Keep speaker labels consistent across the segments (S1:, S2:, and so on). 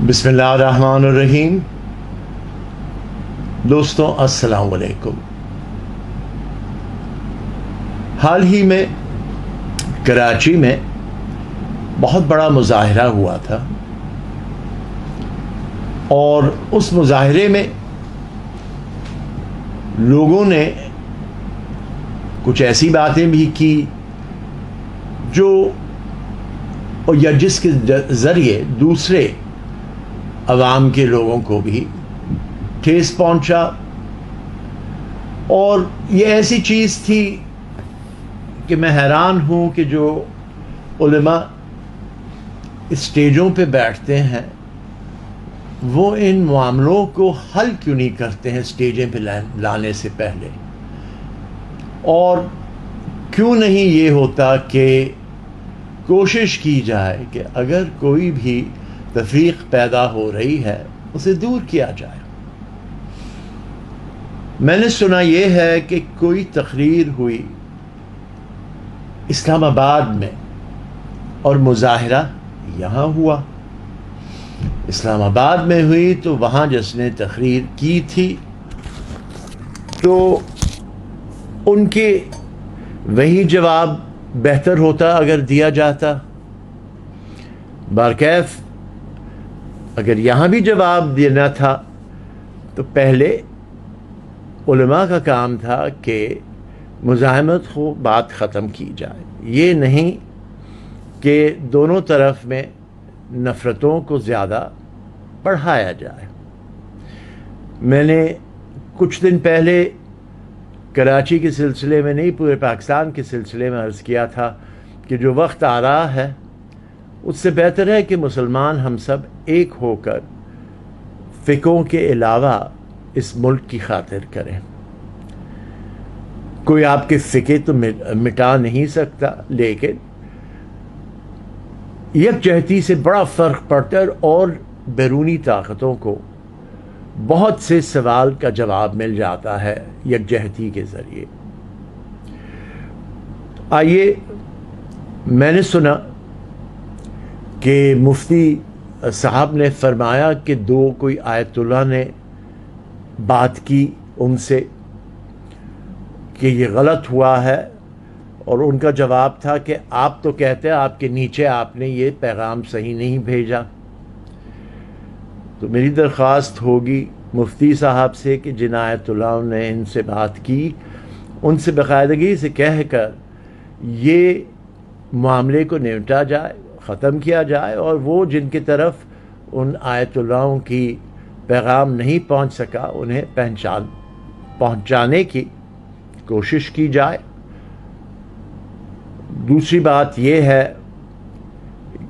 S1: بسم اللہ الرحمن الرحیم۔ دوستوں السلام علیکم۔ حال ہی میں کراچی میں بہت بڑا مظاہرہ ہوا تھا اور اس مظاہرے میں لوگوں نے کچھ ایسی باتیں بھی کی جو یا جس کے ذریعے دوسرے عوام کے لوگوں کو بھی ٹھیس پہنچا، اور یہ ایسی چیز تھی کہ میں حیران ہوں کہ جو علماء اسٹیجوں پہ بیٹھتے ہیں وہ ان معاملوں کو حل کیوں نہیں کرتے ہیں اسٹیجیں پہ لانے سے پہلے، اور کیوں نہیں یہ ہوتا کہ کوشش کی جائے کہ اگر کوئی بھی تفریق پیدا ہو رہی ہے اسے دور کیا جائے۔ میں نے سنا یہ ہے کہ کوئی تقریر ہوئی اسلام آباد میں اور مظاہرہ یہاں ہوا۔ اسلام آباد میں ہوئی تو وہاں جس نے تقریر کی تھی تو ان کے وہی جواب بہتر ہوتا اگر دیا جاتا۔ بارکیف اگر یہاں بھی جواب دینا تھا تو پہلے علماء کا کام تھا کہ مزاحمت کو بات ختم کی جائے، یہ نہیں کہ دونوں طرف میں نفرتوں کو زیادہ بڑھایا جائے۔ میں نے کچھ دن پہلے کراچی کے سلسلے میں نہیں، پورے پاکستان کے سلسلے میں عرض کیا تھا کہ جو وقت آ رہا ہے اس سے بہتر ہے کہ مسلمان ہم سب ایک ہو کر فقوں کے علاوہ اس ملک کی خاطر کریں۔ کوئی آپ کے فقے تو مٹا نہیں سکتا، لیکن یکجہتی سے بڑا فرق پڑتا ہے اور بیرونی طاقتوں کو بہت سے سوال کا جواب مل جاتا ہے یکجہتی کے ذریعے۔ آئیے، میں نے سنا کہ مفتی صاحب نے فرمایا کہ کوئی آیت اللہ نے بات کی ان سے کہ یہ غلط ہوا ہے، اور ان کا جواب تھا کہ آپ تو کہتے ہیں آپ کے نیچے آپ نے یہ پیغام صحیح نہیں بھیجا۔ تو میری درخواست ہوگی مفتی صاحب سے کہ جن آیت اللہ نے ان سے بات کی ان سے باقاعدگی سے کہہ کر یہ معاملے کو نمٹا جائے، ختم کیا جائے، اور وہ جن کی طرف ان آیت اللہ کی پیغام نہیں پہنچ سکا انہیں پہنچانے کی کوشش کی جائے۔ دوسری بات یہ ہے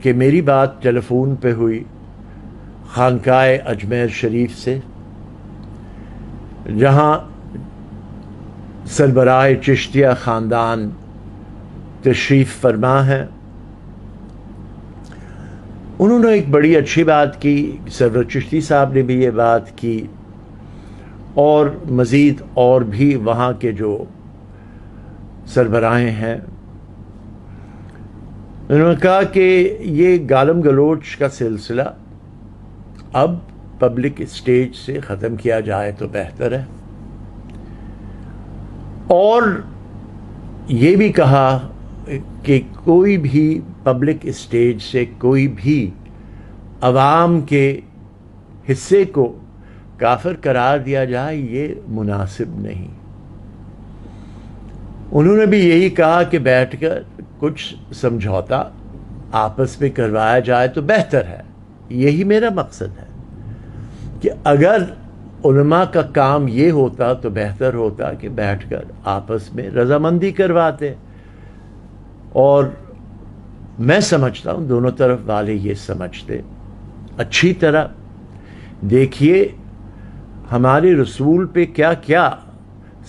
S1: کہ میری بات ٹیلی فون پہ ہوئی خانقاہ اجمیر شریف سے، جہاں سربراہ چشتیہ خاندان تشریف فرما ہے۔ انہوں نے ایک بڑی اچھی بات کی، سرور چشتی صاحب نے بھی یہ بات کی، اور مزید اور بھی وہاں کے جو سربراہیں ہیں، انہوں نے کہا کہ یہ گالم گلوچ کا سلسلہ اب پبلک اسٹیج سے ختم کیا جائے تو بہتر ہے، اور یہ بھی کہا کہ کوئی بھی پبلک اسٹیج سے کوئی بھی عوام کے حصے کو کافر قرار دیا جائے یہ مناسب نہیں۔ انہوں نے بھی یہی کہا کہ بیٹھ کر کچھ سمجھوتا آپس میں کروایا جائے تو بہتر ہے۔ یہی میرا مقصد ہے کہ اگر علماء کا کام یہ ہوتا تو بہتر ہوتا کہ بیٹھ کر آپس میں رضامندی کرواتے، اور میں سمجھتا ہوں دونوں طرف والے یہ سمجھتے اچھی طرح۔ دیکھیے ہمارے رسول پہ کیا کیا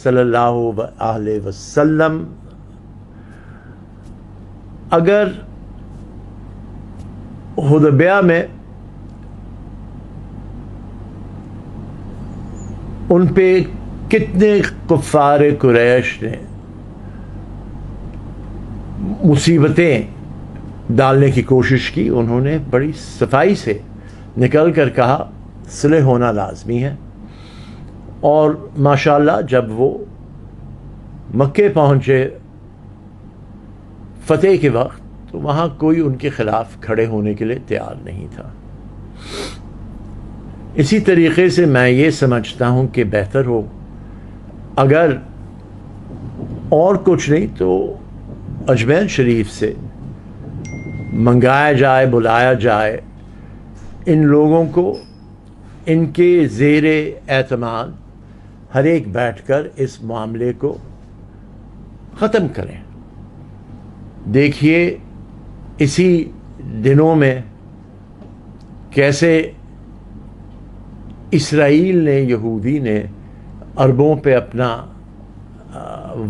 S1: صلی اللہ علیہ وسلم، اگر حدیبیہ میں ان پہ کتنے کفار قریش نے مصیبتیں ڈالنے کی کوشش کی، انہوں نے بڑی صفائی سے نکل کر کہا صلح ہونا لازمی ہے. اور ماشاءاللہ جب وہ مکے پہنچے فتح کے وقت تو وہاں کوئی ان کے خلاف کھڑے ہونے کے لیے تیار نہیں تھا. اسی طریقے سے میں یہ سمجھتا ہوں کہ بہتر ہو اگر اور کچھ نہیں تو اجمیر شریف سے منگایا جائے، بلایا جائے ان لوگوں کو، ان کے زیر اعتماد ہر ایک بیٹھ کر اس معاملے کو ختم کریں. دیکھیے اسی دنوں میں کیسے اسرائیل نے، یہودی نے عربوں پہ اپنا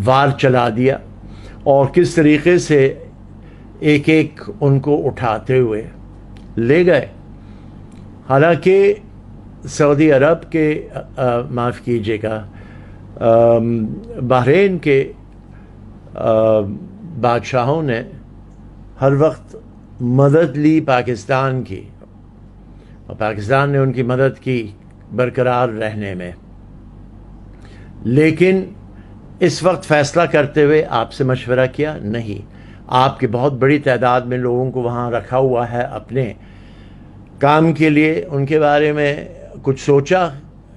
S1: وار چلا دیا اور کس طریقے سے ایک ایک ان کو اٹھاتے ہوئے لے گئے. حالانکہ سعودی عرب کے معاف کیجیے گا بحرین کے بادشاہوں نے ہر وقت مدد لی پاکستان کی، اور پاکستان نے ان کی مدد کی برقرار رہنے میں. لیکن اس وقت فیصلہ کرتے ہوئے آپ سے مشورہ کیا نہیں. آپ کی بہت بڑی تعداد میں لوگوں کو وہاں رکھا ہوا ہے اپنے کام کے لیے. ان کے بارے میں کچھ سوچا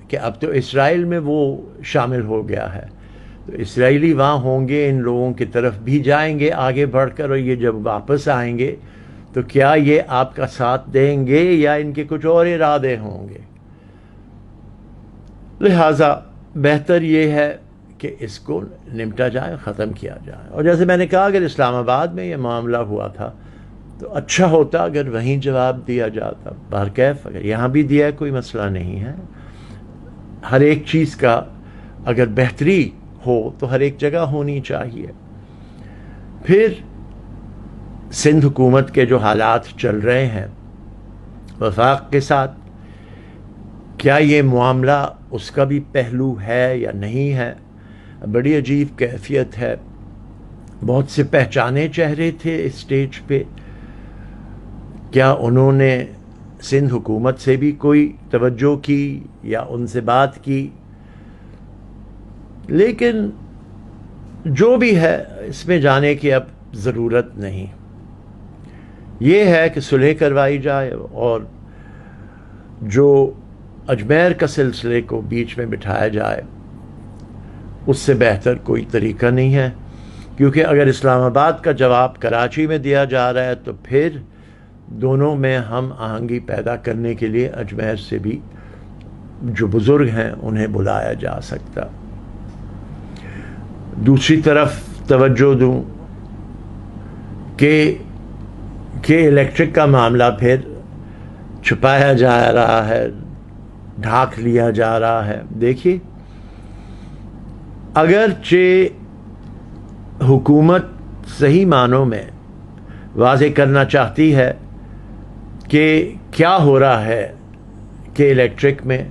S1: کہ اب تو اسرائیل میں وہ شامل ہو گیا ہے، تو اسرائیلی وہاں ہوں گے، ان لوگوں کی طرف بھی جائیں گے آگے بڑھ کر، اور یہ جب واپس آئیں گے تو کیا یہ آپ کا ساتھ دیں گے یا ان کے کچھ اور ارادے ہوں گے؟ لہٰذا بہتر یہ ہے کہ اس کو نمٹا جائے، ختم کیا جائے. اور جیسے میں نے کہا اگر اسلام آباد میں یہ معاملہ ہوا تھا تو اچھا ہوتا اگر وہیں جواب دیا جاتا. بہرکیف اگر یہاں بھی دیا کوئی مسئلہ نہیں ہے. ہر ایک چیز کا اگر بہتری ہو تو ہر ایک جگہ ہونی چاہیے. پھر سندھ حکومت کے جو حالات چل رہے ہیں وفاق کے ساتھ، کیا یہ معاملہ اس کا بھی پہلو ہے یا نہیں ہے؟ بڑی عجیب کیفیت ہے. بہت سے پہچانے چہرے تھے اسٹیج پہ، کیا انہوں نے سندھ حکومت سے بھی کوئی توجہ کی یا ان سے بات کی؟ لیکن جو بھی ہے اس میں جانے کی اب ضرورت نہیں. یہ ہے کہ صلح کروائی جائے، اور جو اجمیر کا سلسلے کو بیچ میں بٹھایا جائے اس سے بہتر کوئی طریقہ نہیں ہے. کیونکہ اگر اسلام آباد کا جواب کراچی میں دیا جا رہا ہے تو پھر دونوں میں ہم آہنگی پیدا کرنے کے لیے اجمیر سے بھی جو بزرگ ہیں انہیں بلایا جا سکتا. دوسری طرف توجہ دوں کہ الیکٹرک کا معاملہ پھر چھپایا جا رہا ہے، ڈھانک لیا جا رہا ہے. دیکھیے اگرچہ حکومت صحیح معنوں میں واضح کرنا چاہتی ہے کہ کیا ہو رہا ہے کہ الیکٹرک میں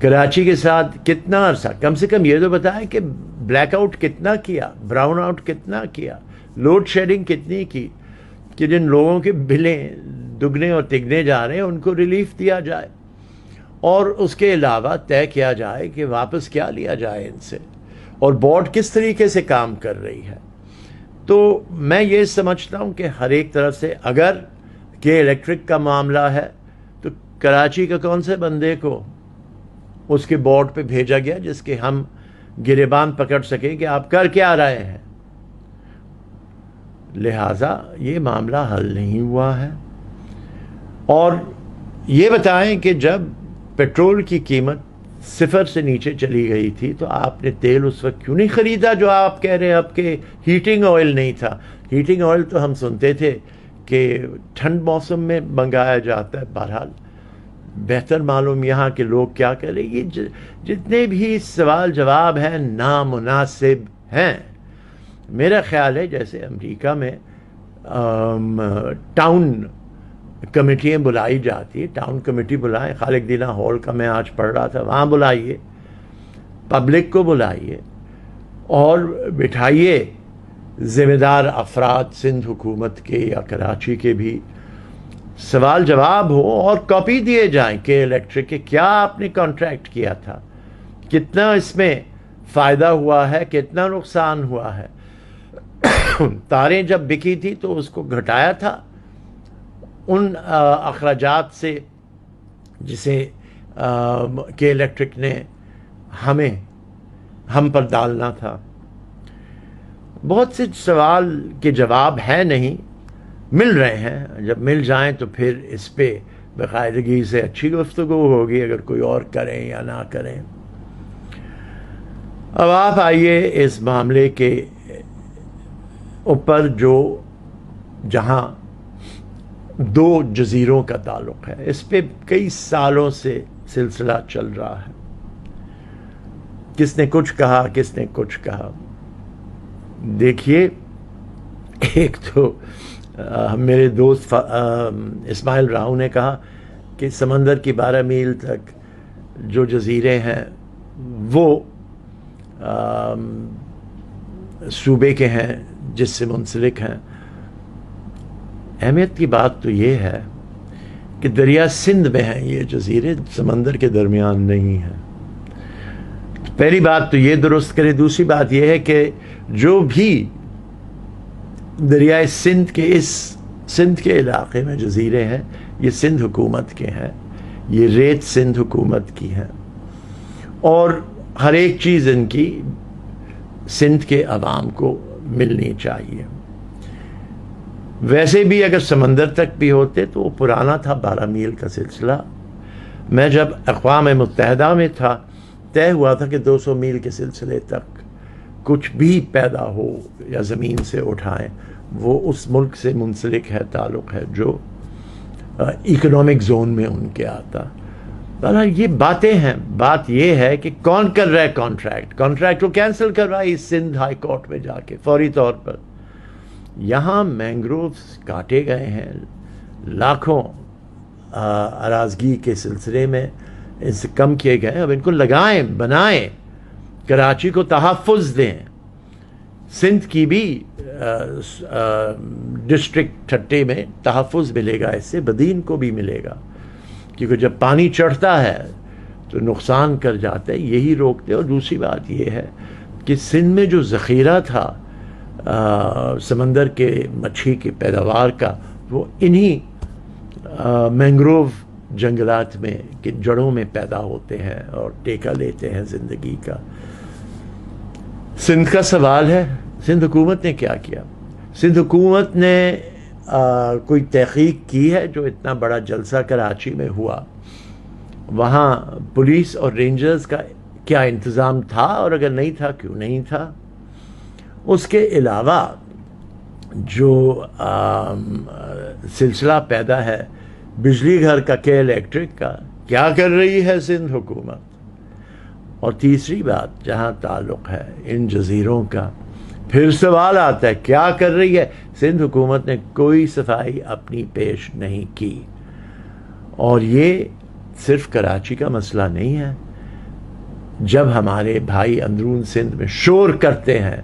S1: کراچی کے ساتھ کتنا عرصہ، کم سے کم یہ تو بتائیں کہ بلیک آؤٹ کتنا کیا، براؤن آؤٹ کتنا کیا، لوڈ شیڈنگ کتنی کی، کہ جن لوگوں کے بلیں دگنے اور تگنے جا رہے ہیں ان کو ریلیف دیا جائے، اور اس کے علاوہ طے کیا جائے کہ واپس کیا لیا جائے ان سے، اور بورڈ کس طریقے سے کام کر رہی ہے. تو میں یہ سمجھتا ہوں کہ ہر ایک طرف سے اگر کہ الیکٹرک کا معاملہ ہے تو کراچی کے کون سے بندے کو اس کے بورڈ پہ بھیجا گیا جس کے ہم گریبان پکڑ سکیں کہ آپ کر کیا رہے ہیں. لہٰذا یہ معاملہ حل نہیں ہوا ہے. اور یہ بتائیں کہ جب پیٹرول کی قیمت 0 سے نیچے چلی گئی تھی تو آپ نے تیل اس وقت کیوں نہیں خریدا جو آپ کہہ رہے ہیں اب کہ ہیٹنگ آئل نہیں تھا؟ ہیٹنگ آئل تو ہم سنتے تھے کہ ٹھنڈ موسم میں منگایا جاتا ہے. بہرحال بہتر معلوم یہاں کے لوگ کیا کہہ رہے ہیں. یہ جتنے بھی سوال جواب ہیں نامناسب ہیں. میرا خیال ہے جیسے امریکہ میں ٹاؤن کمیٹیاں بلائی جاتی ہے، ٹاؤن کمیٹی بلائیں. خالق دینہ ہال کا میں آج پڑھ رہا تھا، وہاں بلائیے، پبلک کو بلائیے اور بٹھائیے ذمہ دار افراد سندھ حکومت کے یا کراچی کے بھی. سوال جواب ہو اور کاپی دیے جائیں کہ الیکٹرک کے کیا آپ نے کانٹریکٹ کیا تھا, کتنا اس میں فائدہ ہوا ہے, کتنا نقصان ہوا ہے. تاریں جب بکی تھی تو اس کو گھٹایا تھا ان اخراجات سے جسے کہ الیکٹرک نے ہم پر ڈالنا تھا. بہت سے سوال کے جواب ہے نہیں, مل رہے ہیں. جب مل جائیں تو پھر اس پہ باقاعدگی سے اچھی گفتگو ہوگی, اگر کوئی اور کریں یا نہ کریں. اب آپ آئیے اس معاملے کے اوپر جو جہاں دو جزیروں کا تعلق ہے, اس پہ کئی سالوں سے سلسلہ چل رہا ہے. کس نے کچھ کہا, کس نے کچھ کہا. دیکھیے, ایک تو میرے دوست اسماعیل راؤ نے کہا کہ سمندر کی 12 میل تک جو جزیرے ہیں وہ صوبے کے ہیں جس سے منسلک ہیں. اہمیت کی بات تو یہ ہے کہ دریا سندھ میں ہیں یہ جزیرے, سمندر کے درمیان نہیں ہیں. پہلی بات تو یہ درست کرے. دوسری بات یہ ہے کہ جو بھی دریائے سندھ کے علاقے میں جزیرے ہیں یہ سندھ حکومت کے ہیں, یہ ریت سندھ حکومت کی ہیں, اور ہر ایک چیز ان کی سندھ کے عوام کو ملنی چاہیے. ویسے بھی اگر سمندر تک بھی ہوتے تو وہ پرانا تھا 12 میل کا سلسلہ. میں جب اقوام متحدہ میں تھا طے ہوا تھا کہ 200 میل کے سلسلے تک کچھ بھی پیدا ہو یا زمین سے اٹھائیں وہ اس ملک سے منسلک ہے, تعلق ہے جو اکنامک زون میں ان کے آتا. یہ باتیں ہیں. بات یہ ہے کہ کون کر رہا ہے کانٹریکٹ کو کینسل کروائی سندھ ہائی کورٹ میں جا کے فوری طور پر. یہاں مینگرووز کاٹے گئے ہیں, لاکھوں اراضگی کے سلسلے میں ان سے کم کیے گئے. اب ان کو لگائیں, بنائیں, کراچی کو تحفظ دیں. سندھ کی بھی ڈسٹرکٹ 30 میں تحفظ ملے گا, اس سے بدین کو بھی ملے گا, کیونکہ جب پانی چڑھتا ہے تو نقصان کر جاتا ہے, یہی روکتے. اور دوسری بات یہ ہے کہ سندھ میں جو ذخیرہ تھا سمندر کے مچھی کی پیداوار کا وہ انہی مینگروو جنگلات میں کہ جڑوں میں پیدا ہوتے ہیں اور ٹیکہ لیتے ہیں زندگی کا. سندھ کا سوال ہے سندھ حکومت نے کیا کیا. سندھ حکومت نے کوئی تحقیق کی ہے؟ جو اتنا بڑا جلسہ کراچی میں ہوا وہاں پولیس اور رینجرز کا کیا انتظام تھا, اور اگر نہیں تھا کیوں نہیں تھا؟ اس کے علاوہ جو سلسلہ پیدا ہے بجلی گھر کا کہ الیکٹرک کا, کیا کر رہی ہے سندھ حکومت؟ اور تیسری بات جہاں تعلق ہے ان جزیروں کا, پھر سوال آتا ہے کیا کر رہی ہے سندھ حکومت؟ نے کوئی صفائی اپنی پیش نہیں کی. اور یہ صرف کراچی کا مسئلہ نہیں ہے. جب ہمارے بھائی اندرون سندھ میں شور کرتے ہیں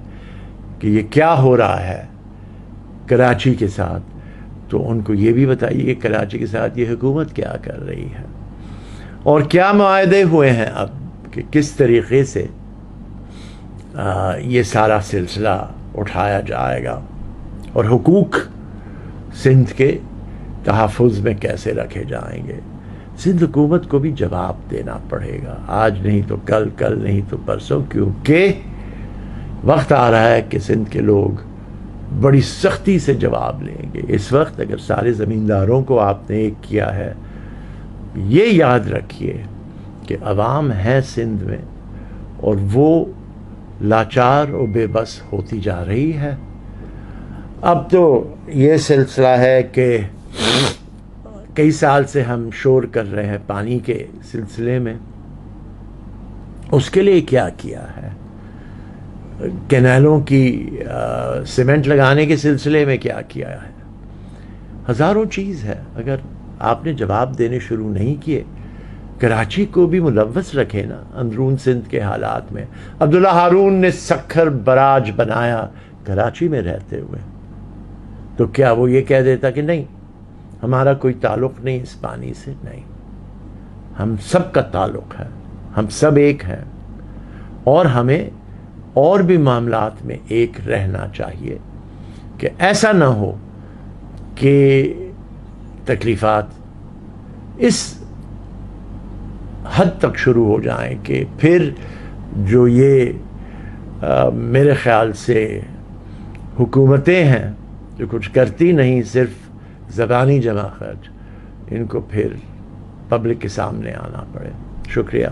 S1: کہ یہ کیا ہو رہا ہے کراچی کے ساتھ, تو ان کو یہ بھی بتائیے کہ کراچی کے ساتھ یہ حکومت کیا کر رہی ہے, اور کیا معاہدے ہوئے ہیں اب کہ کس طریقے سے یہ سارا سلسلہ اٹھایا جائے گا, اور حقوق سندھ کے تحفظ میں کیسے رکھے جائیں گے. سندھ حکومت کو بھی جواب دینا پڑے گا, آج نہیں تو کل, کل نہیں تو پرسوں, کیونکہ وقت آ رہا ہے کہ سندھ کے لوگ بڑی سختی سے جواب لیں گے. اس وقت اگر سارے زمینداروں کو آپ نے ایک کیا ہے, یہ یاد رکھیے کہ عوام ہے سندھ میں اور وہ لاچار اور بے بس ہوتی جا رہی ہے. اب تو یہ سلسلہ ہے کہ کئی سال سے ہم شور کر رہے ہیں پانی کے سلسلے میں, اس کے لیے کیا کیا ہے؟ کینالوں کی سیمنٹ لگانے کے سلسلے میں کیا کیا ہے؟ ہزاروں چیز ہے. اگر آپ نے جواب دینے شروع نہیں کیے, کراچی کو بھی ملوث رکھے نا اندرون سندھ کے حالات میں. عبداللہ ہارون نے سکھر براج بنایا کراچی میں رہتے ہوئے, تو کیا وہ یہ کہہ دیتا کہ نہیں ہمارا کوئی تعلق نہیں اس پانی سے، نہیں، ہم سب کا تعلق ہے، ہم سب ایک ہیں، اور ہمیں اور بھی معاملات میں ایک رہنا چاہیے کہ ایسا نہ ہو کہ تکلیفات اس حد تک شروع ہو جائیں کہ پھر جو یہ میرے خیال سے حکومتیں ہیں جو کچھ کرتی نہیں، صرف زبانی جمع خرچ، ان کو پھر پبلک کے سامنے آنا پڑے۔ شکریہ۔